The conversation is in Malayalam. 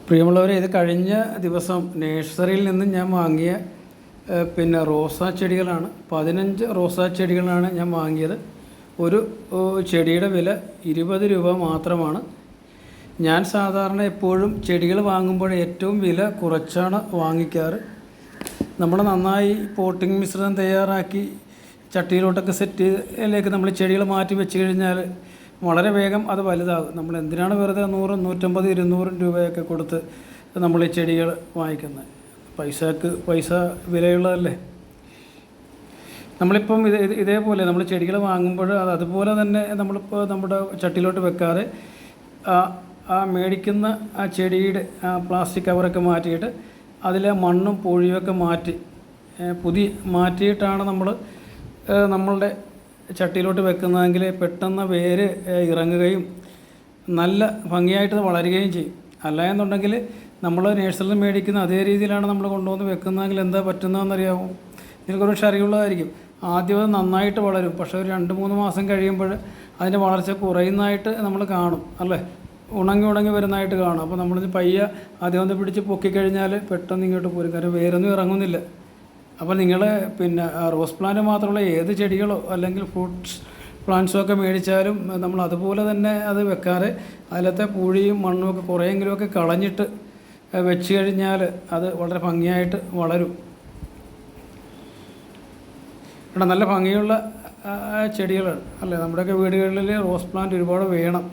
പ്രിയമുള്ളവരെ, ഇത് കഴിഞ്ഞ ദിവസം നഴ്സറിയിൽ നിന്നും ഞാൻ വാങ്ങിയ റോസാ ചെടികളാണ്. 15 റോസാ ചെടികളാണ് ഞാൻ വാങ്ങിയത്. ഒരു ചെടിയുടെ വില 20 രൂപ മാത്രമാണ്. ഞാൻ സാധാരണ എപ്പോഴും ചെടികൾ വാങ്ങുമ്പോൾ ഏറ്റവും വില കുറച്ചാണ് വാങ്ങിക്കാറ്. നമ്മൾ നന്നായി പോട്ടിംഗ് മിശ്രിതം തയ്യാറാക്കി ചട്ടിയിലോട്ടൊക്കെ സെറ്റിലേക്ക് നമ്മൾ ചെടികൾ മാറ്റി വെച്ച് കഴിഞ്ഞാൽ വളരെ വേഗം അത് വലുതാകും. നമ്മൾ എന്തിനാണ് വെറുതെ 100, 150, 200 രൂപയൊക്കെ കൊടുത്ത് നമ്മൾ ഈ ചെടികൾ വാങ്ങിക്കുന്നത്? പൈസ വിലയുള്ളതല്ലേ. നമ്മളിപ്പം ഇതേപോലെ നമ്മൾ ചെടികൾ വാങ്ങുമ്പോൾ അതുപോലെ തന്നെ നമ്മളിപ്പോൾ നമ്മുടെ ചട്ടിയിലോട്ട് വെക്കാതെ മേടിക്കുന്ന ആ ചെടിയുടെ പ്ലാസ്റ്റിക് കവറൊക്കെ മാറ്റിയിട്ട് അതിലെ മണ്ണും പൂഴിയൊക്കെ മാറ്റിയിട്ടാണ് നമ്മളുടെ ചട്ടിയിലോട്ട് വെക്കുന്നതെങ്കിൽ പെട്ടെന്ന് വേര് ഇറങ്ങുകയും നല്ല ഭംഗിയായിട്ട് വളരുകയും ചെയ്യും. അല്ല എന്നുണ്ടെങ്കിൽ നമ്മൾ നഴ്സറിയിൽ മേടിക്കുന്ന അതേ രീതിയിലാണ് നമ്മൾ കൊണ്ടുവന്ന് വെക്കുന്നതെങ്കിൽ എന്താ പറ്റുന്നതെന്നറിയാമോ? ഇതിനെക്കുറിച്ച് അറിയുള്ളതായിരിക്കും. ആദ്യം അത് നന്നായിട്ട് വളരും, പക്ഷേ ഒരു 2-3 മാസം കഴിയുമ്പോൾ അതിൻ്റെ വളർച്ച കുറയുന്നതായിട്ട് നമ്മൾ കാണും, അല്ലേ? ഉണങ്ങി വരുന്നതായിട്ട് കാണും. അപ്പോൾ നമ്മളിത് പയ്യെ ആദ്യം ഒന്ന് പിടിച്ച് പൊക്കിക്കഴിഞ്ഞാൽ പെട്ടെന്ന് ഇങ്ങോട്ട് പോരും, കാരണം വേരൊന്നും ഇറങ്ങുന്നില്ല. അപ്പോൾ നിങ്ങൾ റോസ് പ്ലാന്റ് മാത്രമുള്ള ഏത് ചെടികളോ അല്ലെങ്കിൽ ഫ്രൂട്ട്സ് പ്ലാന്റ്സോ ഒക്കെ മേടിച്ചാലും നമ്മൾ അതുപോലെ തന്നെ അത് വെക്കാതെ അതിലത്തെ പൂഴിയും മണ്ണും ഒക്കെ കുറേയെങ്കിലുമൊക്കെ കളഞ്ഞിട്ട് വെച്ച് കഴിഞ്ഞാൽ അത് വളരെ ഭംഗിയായിട്ട് വളരും. ഇവിടെ നല്ല ഭംഗിയുള്ള ചെടികളാണ്, അല്ലേ? നമ്മുടെയൊക്കെ വീടുകളിൽ റോസ് പ്ലാന്റ് ഒരുപാട് വേണം.